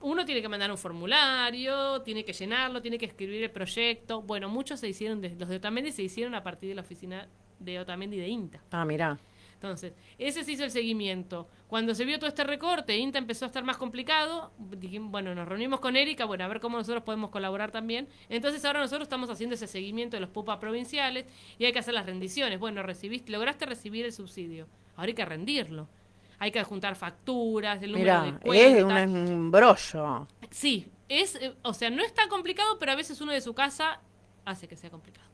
Uno tiene que mandar un formulario, tiene que llenarlo, tiene que escribir el proyecto. Bueno, muchos se hicieron, los de Otamendi se hicieron a partir de la oficina de Otamendi de INTA. Ah, mirá. Entonces, ese se hizo el seguimiento. Cuando se vio todo este recorte, INTA empezó a estar más complicado. Dijimos, bueno, nos reunimos con Erika, bueno, a ver cómo nosotros podemos colaborar también. Entonces, ahora nosotros estamos haciendo ese seguimiento de los PUPA provinciales y hay que hacer las rendiciones. Bueno, lograste recibir el subsidio. Ahora hay que rendirlo. Hay que adjuntar facturas, el número de cuentas. Es un brollo. Sí, o sea, no es tan complicado, pero a veces uno de su casa hace que sea complicado.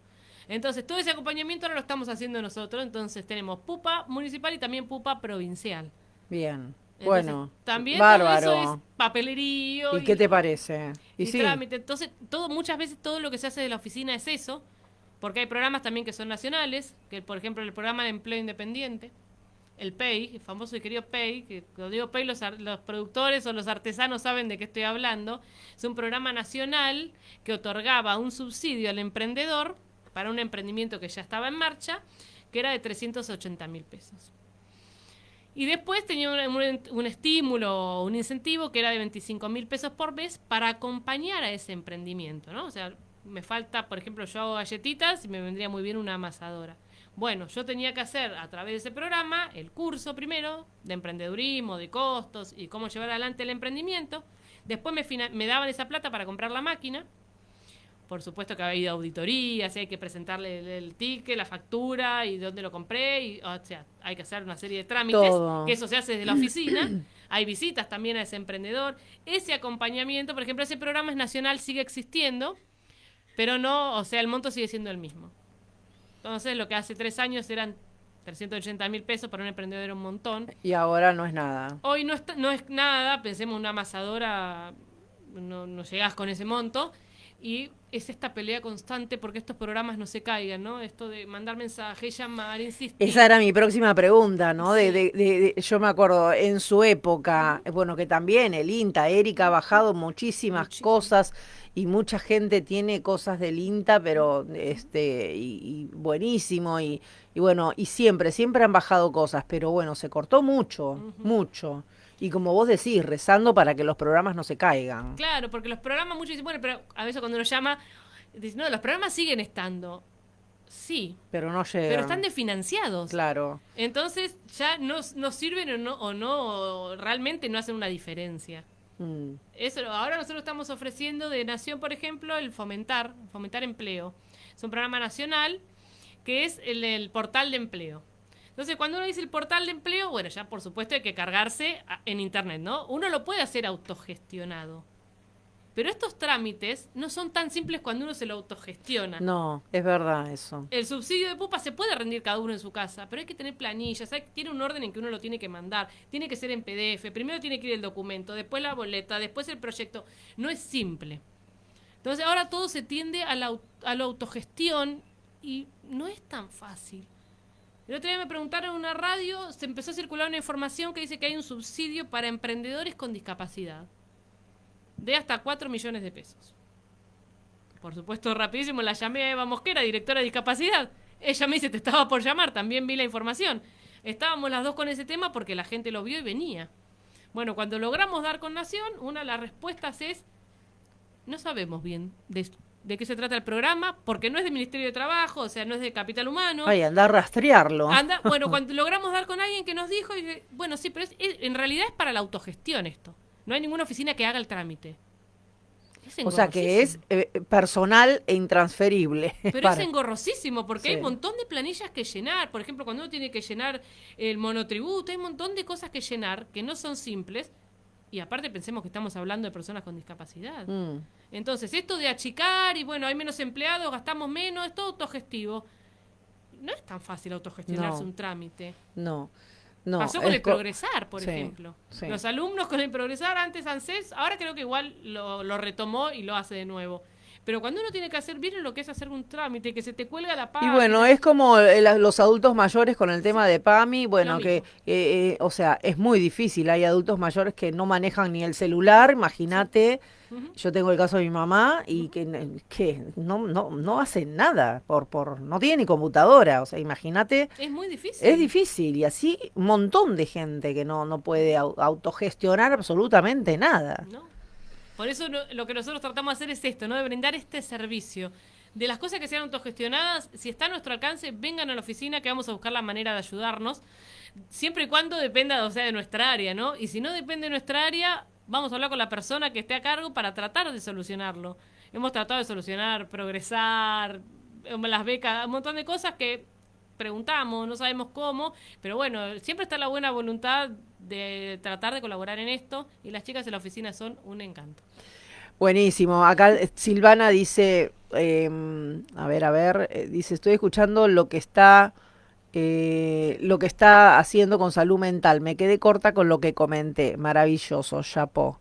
Entonces, todo ese acompañamiento ahora lo estamos haciendo nosotros. Entonces, tenemos PUPA municipal y también PUPA provincial. Bien. Entonces, bueno, también bárbaro. todo eso es papelerío. ¿Y qué te parece? Y sí. trámite. Entonces, muchas veces todo lo que se hace de la oficina es eso, porque hay programas también que son nacionales, que por ejemplo el programa de empleo independiente, el PEI, el famoso y querido PEI, que cuando digo PEI los productores o los artesanos saben de qué estoy hablando, es un programa nacional que otorgaba un subsidio al emprendedor para un emprendimiento que ya estaba en marcha, que era de 380.000 pesos. Y después tenía un estímulo, un incentivo que era de 25.000 pesos por mes para acompañar a ese emprendimiento, ¿no? O sea, me falta, por ejemplo, yo hago galletitas y me vendría muy bien una amasadora. Bueno, yo tenía que hacer a través de ese programa el curso primero de emprendedurismo, de costos y cómo llevar adelante el emprendimiento. Después me daban esa plata para comprar la máquina. Por supuesto que había ido a auditorías, hay que presentarle el ticket, la factura y dónde lo compré. O sea, hay que hacer una serie de trámites, todo. que eso se hace desde la oficina. Hay visitas también a ese emprendedor. Ese acompañamiento, por ejemplo, ese programa es nacional, sigue existiendo, pero no, o sea, el monto sigue siendo el mismo. Entonces, lo que hace 3 años eran 380.000 pesos para un emprendedor era un montón. Y ahora no es nada. Hoy no es nada, pensemos una amasadora, no llegás con ese monto. Y es esta pelea constante porque estos programas no se caigan, ¿no? Esto de mandar mensajes, llamar, insistir. Esa era mi próxima pregunta, ¿no? Sí. Yo me acuerdo, en su época, bueno, que también el INTA, Erika ha bajado muchísimas cosas y mucha gente tiene cosas del INTA, pero y buenísimo y bueno, y siempre han bajado cosas, pero bueno, se cortó mucho, mucho. Y como vos decís, rezando para que los programas no se caigan. Claro, porque los programas muchos dicen, bueno, pero a veces cuando uno llama, dicen, no, los programas siguen estando. Sí. Pero no llegan. Pero están desfinanciados. Claro. Entonces ya no sirven o realmente no hacen una diferencia. Eso, ahora nosotros estamos ofreciendo de Nación, por ejemplo, el Fomentar Empleo. Es un programa nacional que es el portal de empleo. Entonces, cuando uno dice el portal de empleo, bueno, ya por supuesto hay que cargarse en internet, ¿no? Uno lo puede hacer autogestionado. Pero estos trámites no son tan simples cuando uno se lo autogestiona. No, es verdad eso. El subsidio de PUPA se puede rendir cada uno en su casa, pero hay que tener planillas, tiene un orden en que uno lo tiene que mandar, tiene que ser en PDF, primero tiene que ir el documento, después la boleta, después el proyecto. No es simple. Entonces, ahora todo se tiende a la autogestión y no es tan fácil. El otro día me preguntaron en una radio, se empezó a circular una información que dice que hay un subsidio para emprendedores con discapacidad de hasta 4 millones de pesos. Por supuesto, rapidísimo, la llamé a Eva Mosquera, directora de discapacidad. Ella me dice, te estaba por llamar, también vi la información. Estábamos las dos con ese tema porque la gente lo vio y venía. Bueno, cuando logramos dar con Nación, una de las respuestas es, no sabemos bien de qué se trata el programa, porque no es del Ministerio de Trabajo, o sea, no es de Capital Humano. Ay, anda a rastrearlo. Bueno, cuando logramos dar con alguien que nos dijo, y dije, bueno, sí, pero en realidad es para la autogestión esto. No hay ninguna oficina que haga el trámite. O sea que es personal e intransferible. Pero es engorrosísimo porque Sí. hay un montón de planillas que llenar. Por ejemplo, cuando uno tiene que llenar el monotributo, hay un montón de cosas que llenar que no son simples. Y aparte pensemos que estamos hablando de personas con discapacidad. Entonces, esto de achicar y bueno, hay menos empleados, gastamos menos, es todo autogestivo. No es tan fácil autogestionarse un trámite. No. Pasó con el Progresar, por sí, ejemplo. Sí. Los alumnos con el Progresar, antes ANSES, ahora creo que igual lo retomó y lo hace de nuevo. Pero cuando uno tiene que hacer bien lo que es hacer un trámite, que se te cuelga la página. Y bueno, es como los adultos mayores con el tema de PAMI, bueno, que, o sea, es muy difícil. Hay adultos mayores que no manejan ni el celular, imagínate. Yo tengo el caso de mi mamá y que no hace nada, no tiene ni computadora, o sea, imagínate. Es muy difícil. Es difícil y así un montón de gente que no puede autogestionar absolutamente nada. No. Por eso lo que nosotros tratamos de hacer es esto, ¿no? De brindar este servicio. De las cosas que sean autogestionadas, si está a nuestro alcance, vengan a la oficina que vamos a buscar la manera de ayudarnos, siempre y cuando dependa, o sea, de nuestra área, ¿no? Y si no depende de nuestra área, vamos a hablar con la persona que esté a cargo para tratar de solucionarlo. Hemos tratado de solucionar, Progresar, las becas, un montón de cosas que preguntamos, no sabemos cómo, pero bueno, siempre está la buena voluntad de tratar de colaborar en esto y las chicas en la oficina son un encanto. Buenísimo. Acá Silvana dice, dice, estoy escuchando lo que está haciendo con salud mental. Me quedé corta con lo que comenté. Maravilloso, chapó.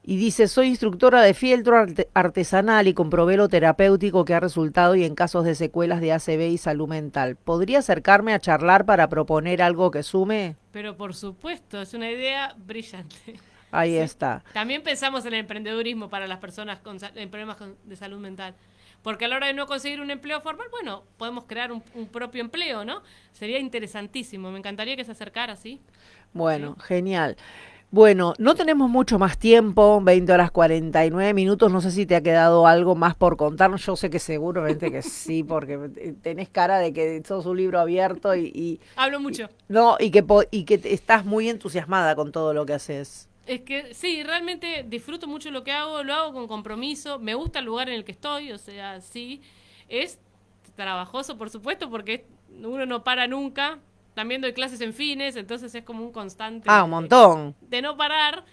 Y dice, soy instructora de fieltro artesanal y comprobé lo terapéutico que ha resultado y en casos de secuelas de ACV y salud mental. ¿Podría acercarme a charlar para proponer algo que sume? Pero por supuesto, es una idea brillante. Ahí está. También pensamos en el emprendedurismo para las personas con problemas de salud mental. Porque a la hora de no conseguir un empleo formal, bueno, podemos crear un propio empleo, ¿no? Sería interesantísimo. Me encantaría que se acercara, ¿sí? Bueno, sí. Genial. Bueno, no tenemos mucho más tiempo, 20 horas 49 minutos, no sé si te ha quedado algo más por contarnos, yo sé que seguramente que sí, porque tenés cara de que sos un libro abierto y hablo mucho. Y que estás muy entusiasmada con todo lo que haces. Es que sí, realmente disfruto mucho lo que hago, lo hago con compromiso, me gusta el lugar en el que estoy, o sea, sí, es trabajoso por supuesto, porque uno no para nunca. También doy clases en Fines, entonces es como un constante. Un montón. De no parar,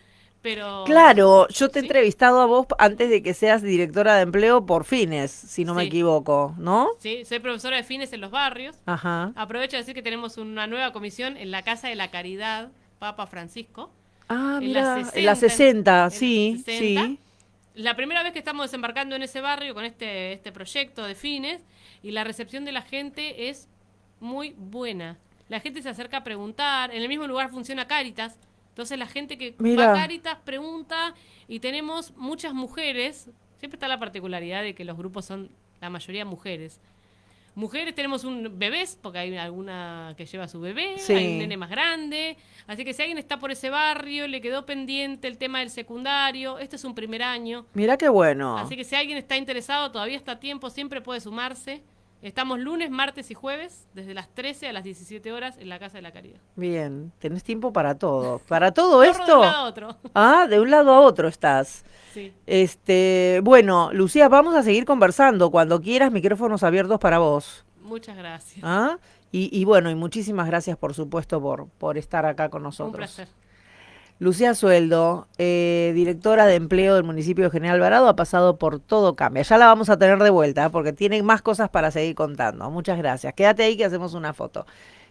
pero... Claro, yo te he entrevistado a vos antes de que seas directora de empleo por Fines, si no me equivoco, ¿no? Sí, soy profesora de Fines en los barrios. Ajá. Aprovecho de decir que tenemos una nueva comisión en la Casa de la Caridad, Papa Francisco. Mira, en la 60, sí, 60. Sí. La primera vez que estamos desembarcando en ese barrio con este proyecto de Fines y la recepción de la gente es muy buena. La gente se acerca a preguntar. En el mismo lugar funciona Cáritas. Entonces la gente que va a Cáritas pregunta y tenemos muchas mujeres. Siempre está la particularidad de que los grupos son la mayoría mujeres. Mujeres tenemos bebés, porque hay alguna que lleva a su bebé, hay un nene más grande. Así que si alguien está por ese barrio, le quedó pendiente el tema del secundario, este es un primer año. Mira qué bueno. Así que si alguien está interesado, todavía está a tiempo, siempre puede sumarse. Estamos lunes, martes y jueves, desde las 13 a las 17 horas en la Casa de la Caridad. Bien, tenés tiempo para todo. ¿Para todo esto? De un lado a otro. De un lado a otro estás. Sí. Bueno, Lucía, vamos a seguir conversando. Cuando quieras, micrófonos abiertos para vos. Muchas gracias. Y bueno, y muchísimas gracias, por supuesto, por estar acá con nosotros. Un placer. Lucía Sueldo, directora de empleo del municipio de General Alvarado, ha pasado por Todo Cambia. Ya la vamos a tener de vuelta porque tiene más cosas para seguir contando. Muchas gracias. Quédate ahí que hacemos una foto.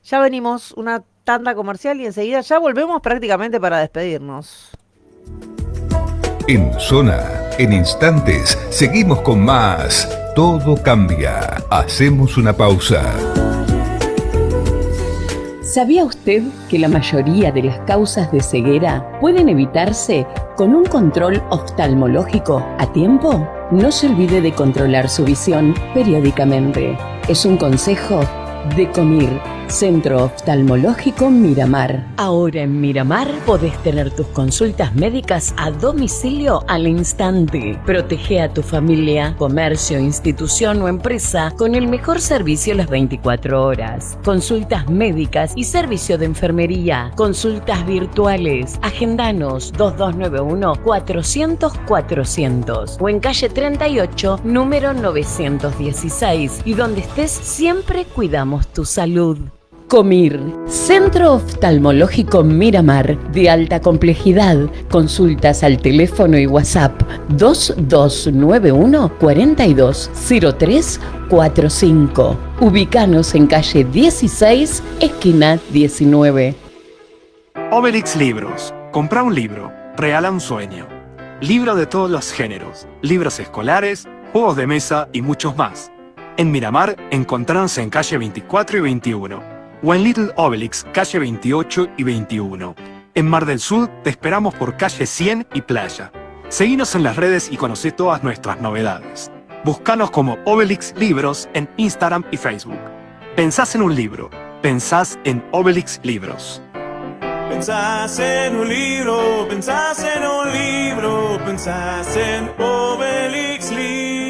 Ya venimos, una tanda comercial y enseguida ya volvemos prácticamente para despedirnos. En Zona, en instantes, seguimos con más Todo Cambia. Hacemos una pausa. ¿Sabía usted que la mayoría de las causas de ceguera pueden evitarse con un control oftalmológico a tiempo? No se olvide de controlar su visión periódicamente. Es un consejo Decomir, Centro Oftalmológico Miramar. Ahora en Miramar podés tener tus consultas médicas a domicilio al instante. Protege a tu familia, comercio, institución o empresa con el mejor servicio las 24 horas. Consultas médicas y servicio de enfermería. Consultas virtuales. Agendanos 2291-400-400 o en calle 38, número 916. Y donde estés, siempre cuidamos tu salud. Comir, Centro Oftalmológico Miramar, de alta complejidad. Consultas al teléfono y WhatsApp 2291 420345. Ubícanos en calle 16, esquina 19. Obelix Libros. Compra un libro, regala un sueño. Libro de todos los géneros, libros escolares, juegos de mesa y muchos más. En Miramar, encontrarnos en calle 24 y 21. O en Little Obelix, calle 28 y 21. En Mar del Sur te esperamos por calle 100 y Playa. Seguinos en las redes y conocé todas nuestras novedades. Búscanos como Obelix Libros en Instagram y Facebook. Pensás en un libro, pensás en Obelix Libros. Pensás en un libro, pensás en un libro, pensás en Obelix Libros.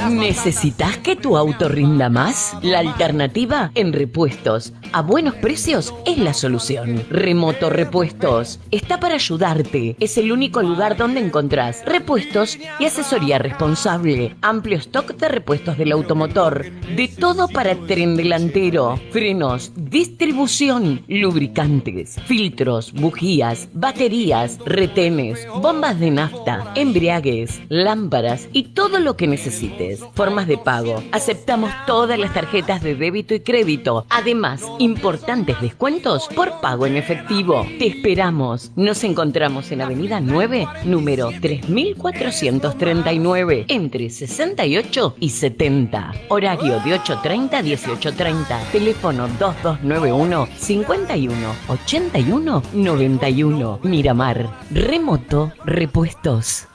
¿Necesitas que tu auto rinda más? La alternativa en repuestos a buenos precios es la solución. Remoto Repuestos está para ayudarte. Es el único lugar donde encontrás repuestos y asesoría responsable. Amplio stock de repuestos del automotor. De todo para tren delantero. Frenos, distribución, lubricantes, filtros, bujías, baterías, retenes, bombas de nafta, embriagues, lámparas y todo lo que necesites. Formas de pago. Aceptamos todas las tarjetas de débito y crédito. Además, importantes descuentos por pago en efectivo. Te esperamos. Nos encontramos en Avenida 9, número 3439, entre 68 y 70. Horario de 8:30 a 18:30. Teléfono 2291 51 81 91. Miramar. Remoto Repuestos.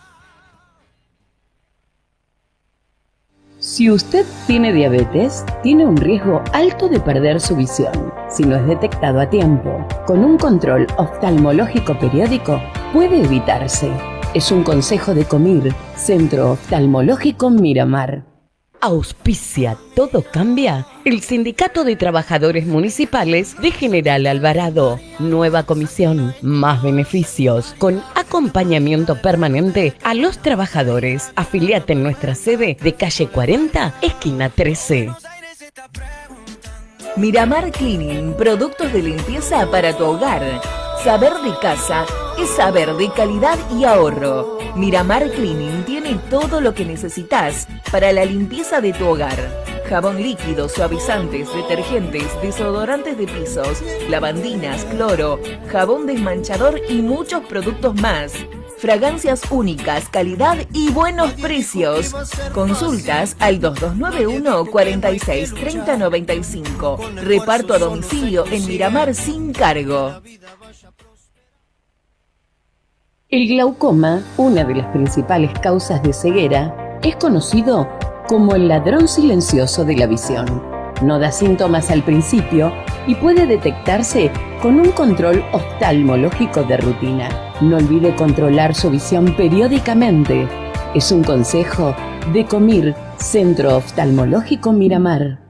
Si usted tiene diabetes, tiene un riesgo alto de perder su visión. Si no es detectado a tiempo, con un control oftalmológico periódico, puede evitarse. Es un consejo de Comir, Centro Oftalmológico Miramar. Auspicia Todo Cambia el Sindicato de Trabajadores Municipales de General Alvarado. Nueva comisión, más beneficios, con acompañamiento permanente a los trabajadores. Afiliate en nuestra sede de calle 40, esquina 13. Miramar Cleaning, productos de limpieza para tu hogar. Saber de casa es saber de calidad y ahorro. Miramar Cleaning tiene todo lo que necesitas para la limpieza de tu hogar. Jabón líquido, suavizantes, detergentes, desodorantes de pisos, lavandinas, cloro, jabón desmanchador y muchos productos más. Fragancias únicas, calidad y buenos precios. Consultas al 2291 46 30 95. Reparto a domicilio en Miramar sin cargo. El glaucoma, una de las principales causas de ceguera, es conocido como el ladrón silencioso de la visión. No da síntomas al principio y puede detectarse con un control oftalmológico de rutina. No olvide controlar su visión periódicamente. Es un consejo de Comir, Centro Oftalmológico Miramar.